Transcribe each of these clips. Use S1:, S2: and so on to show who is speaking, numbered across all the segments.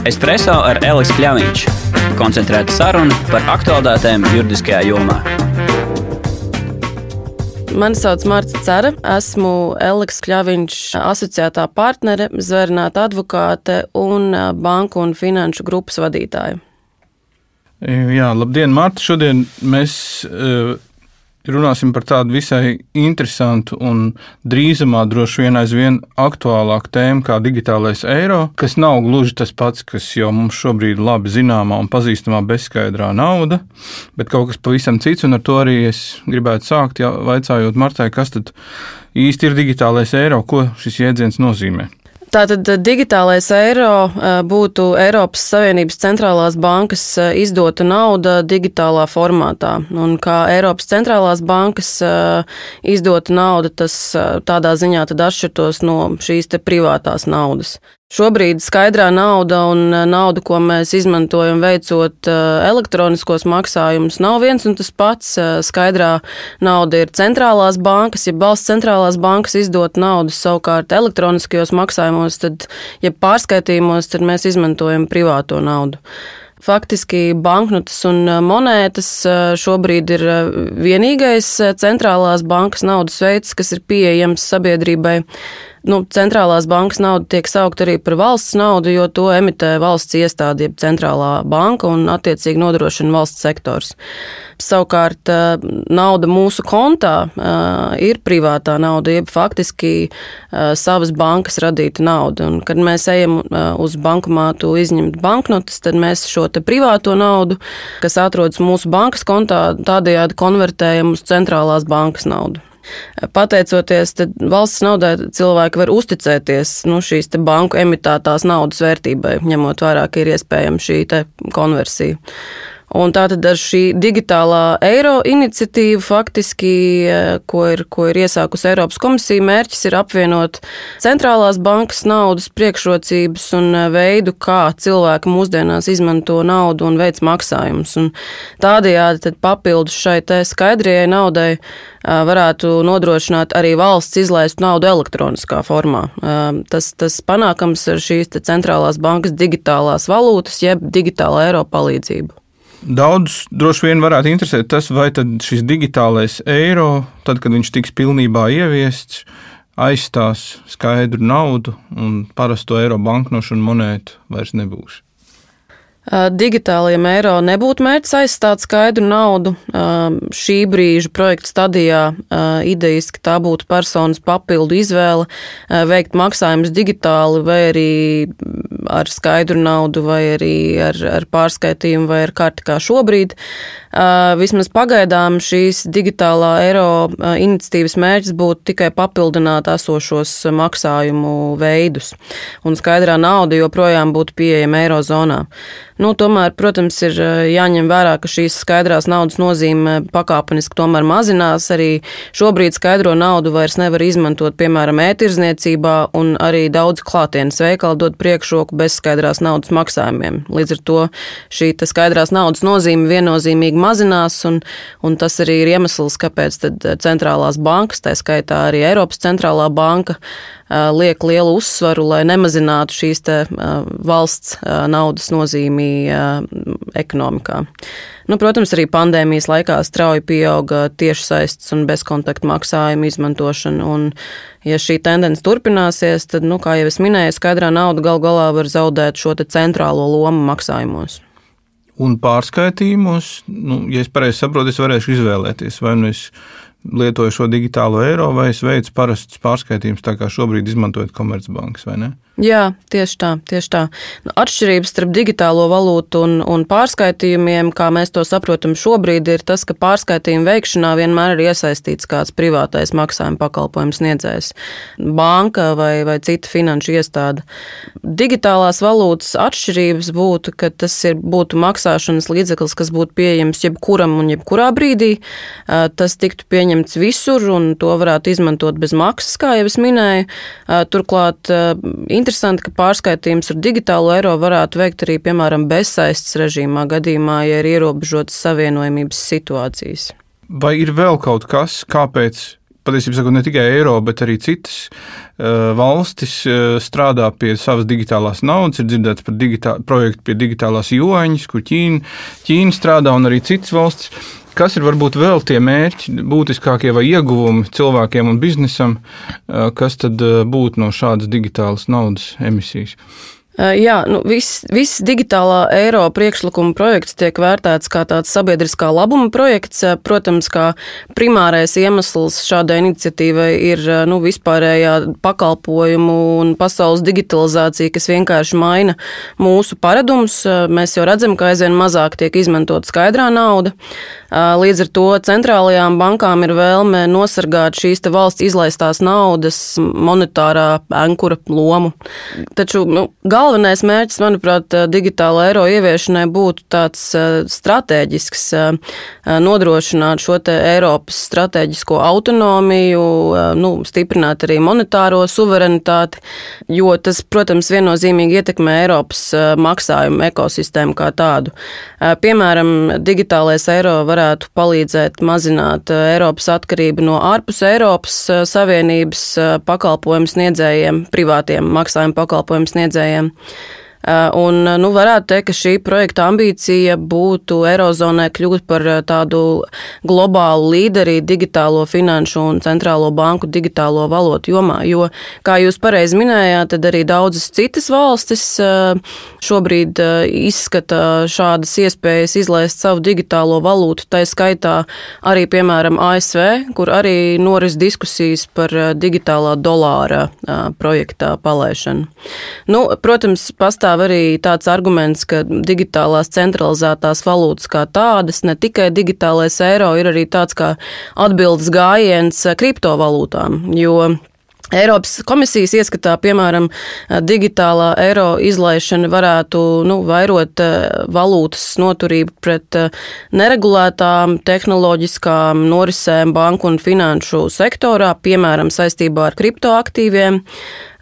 S1: Espresso ar Elisu Kļaviņš. Koncentrēta saruna par aktualitātēm juridiskajā jomā.
S2: Mani sauc Marta Cera, esmu Elisu Kļaviņš asociētā partnere, zvērināta advokāte un banku un finanšu grupas vadītāja.
S3: Jā, labdien, Marta! Šodien mēs runāsim par tādu visai interesantu un drīzumā droši vien aizvien aktuālāku tēmu kā digitālais eiro, kas nav gluži tas pats, kas jau mums šobrīd labi zināmā un pazīstamā bezskaidrā nauda, bet kaut kas pavisam cits, un ar to arī es gribētu sākt, vaicājot Martai, kas tad īsti ir digitālais eiro, ko šis jēdziens nozīmē?
S2: Tātad digitālais eiro būtu Eiropas Savienības centrālās bankas izdota nauda digitālā formātā. Un kā Eiropas centrālās bankas izdota nauda, tas tādā ziņā tad atšķirtos no šīs te privātās naudas. Šobrīd skaidrā nauda un nauda, ko mēs izmantojam veicot elektroniskos maksājumus, nav viens un tas pats. Skaidrā nauda ir centrālās bankas, ja valsts centrālās bankas izdot naudu, savukārt elektroniskajos maksājumos, tad, ja pārskaitījumos, tad mēs izmantojam privāto naudu. Faktiski banknotes un monētas šobrīd ir vienīgais centrālās bankas naudas veids, kas ir pieejams sabiedrībai. Centrālās bankas nauda tiek saukt arī par valsts naudu, jo to emitē valsts iestāde, jeb centrālā banka un attiecīgi nodrošina valsts sektors. Savukārt nauda mūsu kontā ir privātā nauda, jeb faktiski savas bankas radīta nauda. Un, kad mēs ejam uz bankomātu izņemt banknotes, tad mēs šo te privāto naudu, kas atrodas mūsu bankas kontā, tādējādi konvertējam uz centrālās bankas naudu. Pateicoties valsts naudai, cilvēki var uzticēties šīs te banku emitētās naudas vērtībai, ņemot vērā, ka ir iespējama šī te konversija. Un tātad ar šī digitālā eiro iniciatīva faktiski, ko ir iesākusi Eiropas komisija, mērķis ir apvienot centrālās bankas naudas priekšrocības un veidu, kā cilvēki mūsdienās izmanto naudu un veic maksājumus. Un tādējādi tad papildus šai te skaidrajai naudai varētu nodrošināt arī valsts izlaist naudu elektroniskā formā. Tas panākams ar šīs te centrālās bankas digitālās valūtas, jeb digitālā eiro palīdzību.
S3: Daudz droši vien varētu interesēt tas, vai tad šis digitālais eiro, tad, kad viņš tiks pilnībā ieviests, aizstās skaidru naudu un parasto eiro banknošu un monētu vairs nebūs.
S2: Digitālajiem eiro nebūtu mērķis aizstāt skaidru naudu. Šī brīža projekta stadijā idejiski tā būtu personas papildu izvēle veikt maksājumus digitāli vai arī ar skaidru naudu vai arī ar pārskaitījumu vai ar karti kā šobrīd. Vismaz pagaidām šīs digitālā eiro iniciatīvas mērķis būtu tikai papildināt esošos maksājumu veidus. Un skaidrā nauda joprojām būtu pieejama eirozonā. Tomēr, protams, ir jāņem vērā, ka šīs skaidrās naudas nozīme pakāpeniski tomēr mazinās. Arī šobrīd skaidro naudu vairs nevar izmantot, piemēram, e-tirdzniecībā, un arī daudz klātienes veikali dod priekšroku bez skaidrās naudas maksājumiem. Līdz ar to šī skaidrās naudas nozīme viennozīmīgi mazinās, un tas arī ir iemesls, kāpēc tad centrālās bankas, tā skaitā arī Eiropas centrālā banka, liek lielu uzsvaru, lai nemazinātu šīs te valsts naudas nozīmi ekonomikā. Protams, arī pandēmijas laikā strauji pieauga tiešsaistes un bezkontaktu maksājumu izmantošana, un ja šī tendence turpināsies, tad, kā jau es minēju, skaidrā nauda gal galā var zaudēt šo te centrālo lomu maksājumos.
S3: Un pārskaitījumos, ja es pareizi saprotu, es varēšu izvēlēties, vai es lietoju šo digitālo eiro, vai es veicu parastus pārskaitījumus, tā kā šobrīd izmantojot Komercbankas, vai ne?
S2: Jā, tieši tā. Atšķirības starp digitālo valūtu un pārskaitījumiem, kā mēs to saprotam šobrīd, ir tas, ka pārskaitījumu veikšanā vienmēr ir iesaistīts kāds privātais maksājuma pakalpojums sniedzējs, banka vai cita finanšu iestāde. Digitālās valūtas atšķirības būtu, ka tas būtu maksāšanas līdzeklis, kas būtu pieejams jebkuram un jebkurā brīdī. Tas tiktu pieņemts visur un to varētu izmantot bez maksas, kā jau es minēju. Turklāt interesanti, ka pārskaitījums ar digitālo eiro varētu veikt arī, piemēram, bezsaistes režīmā gadījumā, ja ir ierobežotas savienojamības situācijas.
S3: Vai ir vēl kaut kas, kāpēc patiesībā sakot, ne tikai Eiropa, bet arī citas valstis strādā pie savas digitālās naudas. Ir dzirdēts par projektu pie digitālās juaņas, kur Ķīna strādā un arī citas valstis. Kas ir varbūt vēl tie mērķi būtiskākie vai ieguvumi cilvēkiem un biznesam, kas tad būtu no šādas digitālas naudas emisijas?
S2: Jā, viss digitālā eiro priekšlikuma projekts tiek vērtēts kā tāds sabiedriskā labuma projekts. Protams, kā primārais iemesls šādai iniciatīvai ir vispārējā pakalpojumu un pasaules digitalizācija, kas vienkārši maina mūsu paradumus. Mēs jau redzam, ka aizvien mazāk tiek izmantot skaidrā nauda. Līdz ar to centrālajām bankām ir vēlme nosargāt šīs te valsts izlaistās naudas monetārā ankura lomu. Taču galvenais mērķis, manuprāt, digitāla eiro ieviešanai būtu tāds stratēģisks, nodrošināt šo te Eiropas stratēģisko autonomiju, stiprināt arī monetāro suverenitāti, jo tas, protams, viennozīmīgi ietekmē Eiropas maksājumu ekosistēmu kā tādu. Piemēram, digitālais eiro varētu palīdzēt mazināt Eiropas atkarību no ārpus Eiropas Savienības pakalpojumu sniedzējiem, privātiem maksājumu pakalpojumu sniedzējiem. Un varētu teikt, ka šī projekta ambīcija būtu Eirozonai kļūt par tādu globālu līderi digitālo finanšu un centrālo banku digitālo valotu jomā, jo, kā jūs pareizi minējāt, tad arī daudzas citas valstis šobrīd izskata šādas iespējas izlaist savu digitālo valūtu, tai skaitā arī, piemēram, ASV, kur arī noris diskusijas par digitālā dolāra projektā palaišanu. Protams, pastāv arī tāds arguments, ka digitālās centralizētās valūtas kā tādas, ne tikai digitālais eiro, ir arī tāds kā atbildes gājiens kriptovalūtām, jo Eiropas komisijas ieskatā, piemēram, digitālā eiro izlaišana varētu vairot valūtas noturību pret neregulētām tehnoloģiskām norisēm banku un finanšu sektorā, piemēram, saistībā ar kriptoaktīviem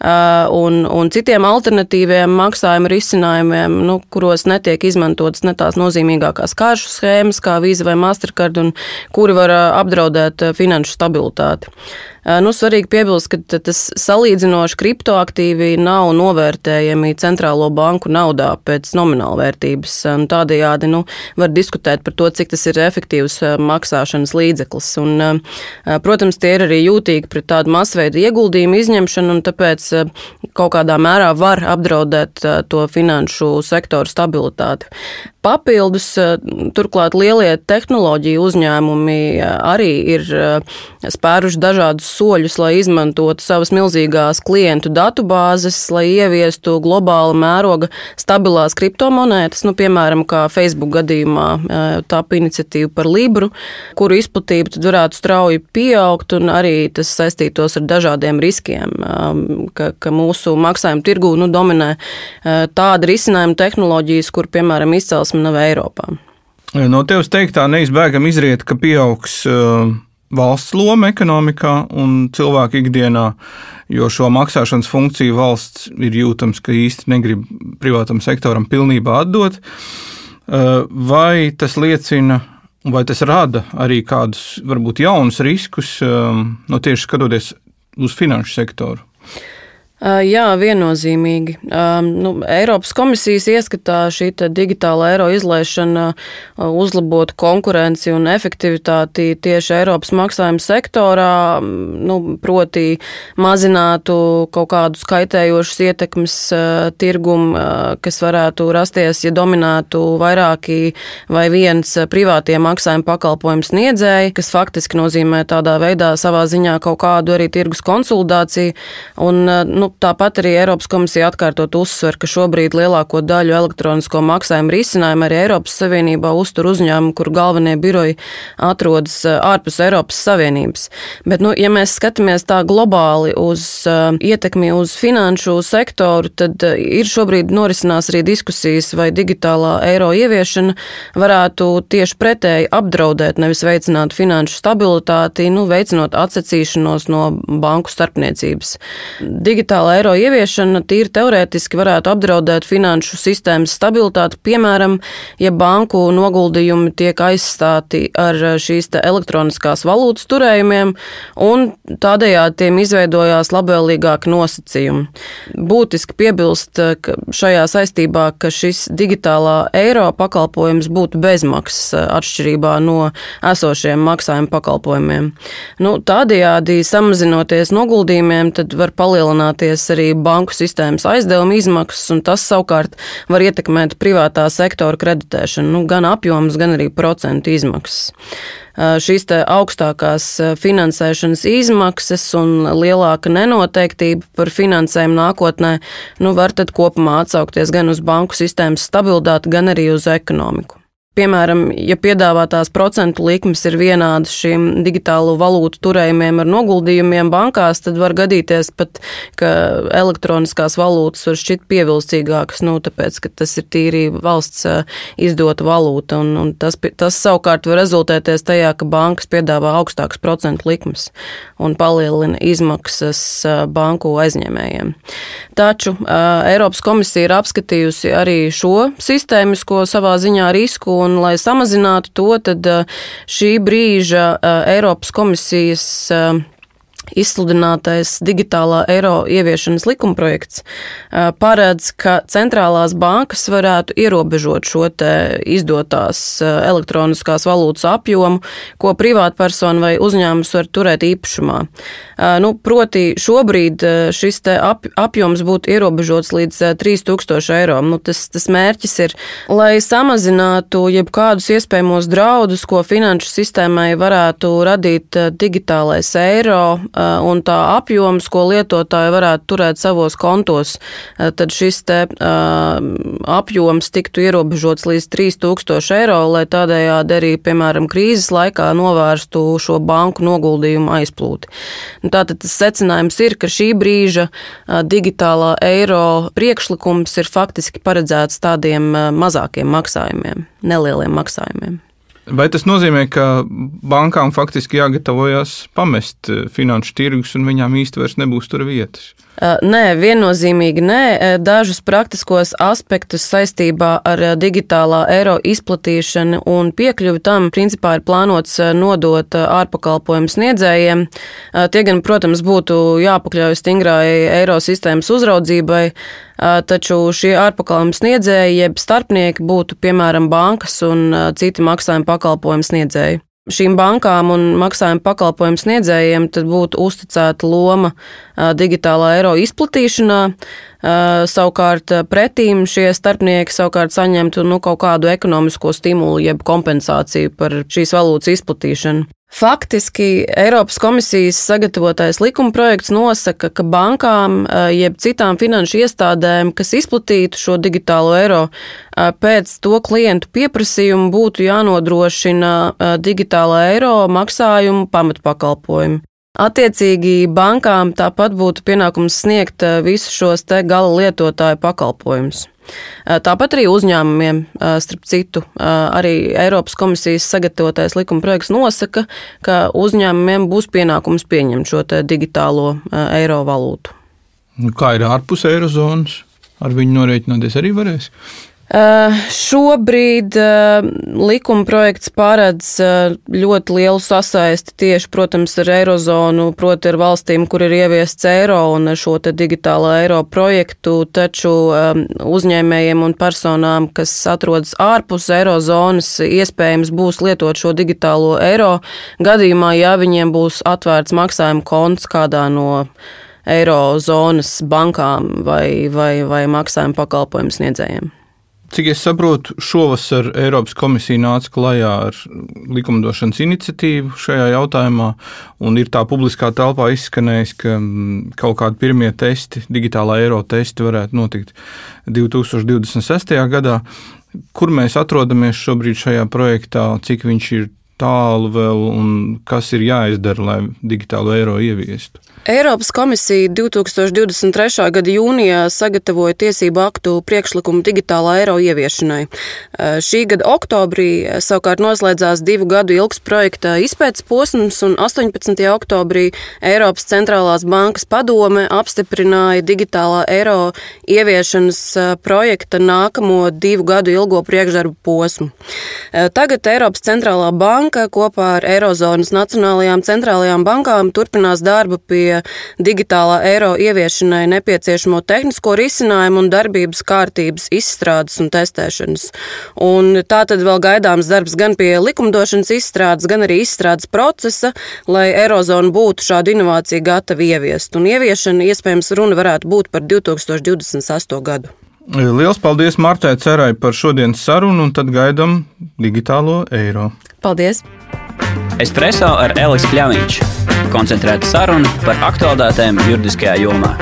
S2: un citiem alternatīviem maksājuma risinājumiem, kuros netiek izmantotas ne tās nozīmīgākās karšu schēmas, kā Visa vai Mastercard, un kuri var apdraudēt finanšu stabilitāti. Svarīgi piebilst, ka tas salīdzinoši kriptoaktīvi nav novērtējami centrālo banku naudā pēc nomināla vērtības. Tādējādi var diskutēt par to, cik tas ir efektīvs maksāšanas līdzeklis. Un, protams, tie ir arī jūtīgi pret tādu masveidu ieguldījumu izņemšanu, un tāpēc kaut kādā mērā var apdraudēt to finanšu sektoru stabilitāti. Papildus, turklāt lielie tehnoloģiju uzņēmumi arī ir spēruši dažādus soļus, lai izmantotu savas milzīgās klientu datubāzes, lai ieviestu globāla mēroga stabilās kriptomonētas, piemēram, kā Facebook gadījumā tapa iniciatīva par Libru, kuru izplatība tad varētu strauji pieaugt, un arī tas saistītos ar dažādiem riskiem, ka mūsu maksājumu tirgū dominē tāda risinājuma tehnoloģijas, kur, piemēram, izcelsme nav Eiropā.
S3: No tevis teiktā neizbēgam izriet, ka pieaugs valsts loma ekonomikā un cilvēku ikdienā, jo šo maksāšanas funkciju valsts ir jūtams, ka īsti negrib privātam sektoram pilnībā atdot. Vai tas liecina, vai tas rada arī kādus varbūt jaunus riskus, tieši skatoties uz finanšu sektoru?
S2: Jā, viennozīmīgi. Eiropas komisijas ieskatā šī digitāla eiro izlaišana uzlabotu konkurenci un efektivitāti tieši Eiropas maksājuma sektorā, proti mazinātu kaut kādus kaitējošus ietekmes tirgumu, kas varētu rasties, ja dominētu vairāki vai viens privātie maksājuma pakalpojumu sniedzēji, kas faktiski nozīmē tādā veidā savā ziņā kaut kādu arī tirgus konsolidāciju. Un, tāpat arī Eiropas komisija atkārtot uzsver, ka šobrīd lielāko daļu elektronisko maksājumu risinājumu arī Eiropas Savienībā uztur uzņēmumu, kur galvenie biroji atrodas ārpus Eiropas Savienības. Bet, ja mēs skatāmies tā globāli uz ietekmi uz finanšu sektoru, tad ir šobrīd norisinās arī diskusijas, vai digitālā eiro ieviešana varētu tieši pretēji apdraudēt, nevis veicināt finanšu stabilitāti, veicinot atsacīšanos no banku starpniecības. Digitāla digitāla eiro ieviešana tīri teorētiski varētu apdraudēt finanšu sistēmas stabilitāti, piemēram, ja banku noguldījumi tiek aizstāti ar šīs elektroniskās valūtas turējumiem un tādējādi tiem izveidojās labvēlīgāki nosacījumi. Būtiski piebilst, ka šajā saistībā, ka šis digitālā eiro pakalpojums būtu bezmaksas atšķirībā no esošiem maksājuma pakalpojumiem. Tādējādi samazinoties noguldījumiem, tad var palielināties arī banku sistēmas aizdevuma izmaksas, un tas savukārt var ietekmēt privātā sektora kreditēšanu, gan apjoms, gan arī procentu izmaksas. Šīs augstākās finansēšanas izmaksas un lielāka nenoteiktība par finansējumu nākotnē var tad kopumā atsaukties gan uz banku sistēmas stabilitāti, gan arī uz ekonomiku. Piemēram, ja piedāvātās procentu likmes ir vienādas šīm digitālo valūtu turējumiem ar noguldījumiem bankās, tad var gadīties pat, ka elektroniskās valūtas var šķiet pievilcīgākas, tāpēc, ka tas ir tīri valsts izdota valūta, un tas savukārt var rezultēties tajā, ka bankas piedāvā augstākas procentu likmes un palielina izmaksas banku aizņēmējiem. Taču Eiropas komisija ir apskatījusi arī šo sistēmisko savā ziņā risku, un, lai samazinātu to, tad šī brīža Eiropas komisijas izsludinātais digitālā eiro ieviešanas likumprojekts paredz, ka centrālās bankas varētu ierobežot šo izdotās elektroniskās valūtas apjomu, ko privātpersona vai uzņēmums var turēt īpašumā. Proti šobrīd šis apjoms būtu ierobežots līdz 3000 eiro. Tas mērķis ir, lai samazinātu jebkādus iespējamos draudus, ko finanšu sistēmai varētu radīt digitālais eiro, un tā apjoms, ko lietotāji varētu turēt savos kontos, tad šis apjoms tiktu ierobežots līdz 3000 eiro, lai tādējādi arī, piemēram, krīzes laikā novērstu šo banku noguldījumu aizplūti. Tātad tas secinājums ir, ka šī brīža digitālā eiro priekšlikums ir faktiski paredzēts tādiem mazākiem maksājumiem, nelieliem maksājumiem.
S3: Vai tas nozīmē, ka bankām faktiski jāgatavojas pamest finanšu tirgus un viņām īsti vairs nebūs tur vietas?
S2: Nē, viennozīmīgi nē. Dažus praktiskos aspektus saistībā ar digitālā eiro izplatīšanu un piekļuvi tam principā ir plānots nodot ārpakalpojumu sniedzējiem. Tie gan, protams, būtu jāpakļauj stingrai eiro sistēmas uzraudzībai, taču šie ārpakalpojumu sniedzēji jeb starpnieki būtu, piemēram, bankas un citi maksājuma pakalpojumu sniedzēji. Šīm bankām un maksājuma pakalpojumu sniedzējiem tad būtu uzticēta loma digitālā eiro izplatīšanā. Savukārt pretīm šie starpnieki savukārt saņemtu kaut kādu ekonomisko stimulu jeb kompensāciju par šīs valūtas izplatīšanu. Faktiski Eiropas komisijas sagatavotais likumprojekts nosaka, ka bankām jeb citām finanšu iestādēm, kas izplatītu šo digitālo eiro, pēc to klientu pieprasījumu būtu jānodrošina digitālā eiro maksājumu pamatpakalpojumu. Attiecīgi bankām tāpat būtu pienākums sniegt visus šos gala lietotāju pakalpojumus. Tāpat arī uzņēmumiem, starp citu, arī Eiropas komisijas sagatavotais likumprojekts nosaka, ka uzņēmumiem būs pienākums pieņemt šo digitālo eiro valūtu.
S3: Kā ir ārpus eirozonas? Ar viņu norēķināties arī varēs?
S2: Šobrīd likumprojekts paredz ļoti lielu sasaisti tieši, protams, ar eirozonu, proti ar valstīm, kur ir ieviests eiro un šo digitālo eiro projektu, taču uzņēmējiem un personām, kas atrodas ārpus eirozonas, iespējams būs lietot šo digitālo eiro gadījumā, ja viņiem būs atvērts maksājuma konts kādā no eirozonas bankām vai maksājuma pakalpojumu sniedzējiem.
S3: Cik es saprotu, šovasar Eiropas komisija nāca klajā ar likumdošanas iniciatīvu šajā jautājumā, un ir tā publiskā telpā izskanējis, ka kaut kādi pirmie testi, digitālā eiro testi varētu notikt 2026. gadā. Kur mēs atrodamies šobrīd šajā projektā, cik viņš ir tālu vēl un kas ir jāizdara, lai digitālo eiro ieviestu?
S2: Eiropas komisija 2023. gada jūnijā sagatavoja tiesību aktu priekšlikumu digitālā eiro ieviešanai. Šī gada oktobrī savukārt noslēdzās 2 gadu ilgs projekta izpētes posms, un 18. oktobrī Eiropas centrālās bankas padome apstiprināja digitālā eiro ieviešanas projekta nākamo 2 gadu ilgo priekšdarbu posmu. Tagad Eiropas centrālā banka kopā ar Eirozonas nacionālajām centrālajām bankām turpinās darbu pie digitālā eiro ieviešanai nepieciešamo tehnisko risinājumu un darbības kārtības izstrādes un testēšanas. Un tā tad vēl gaidāms darbs gan pie likumdošanas izstrādes, gan arī izstrādes procesa, lai Eirozona būtu šādu inovāciju gatava ieviest. Un ieviešana, iespējams, runa varētu būt par 2028. gadu.
S3: Liels paldies Martai Cerai par šodienas sarunu, un tad gaidam digitālo eiro.
S2: Paldies!
S1: Espresso ar Elisu Kļaviņš. Koncentrēta saruna par aktuālitātēm juridiskajā jomā.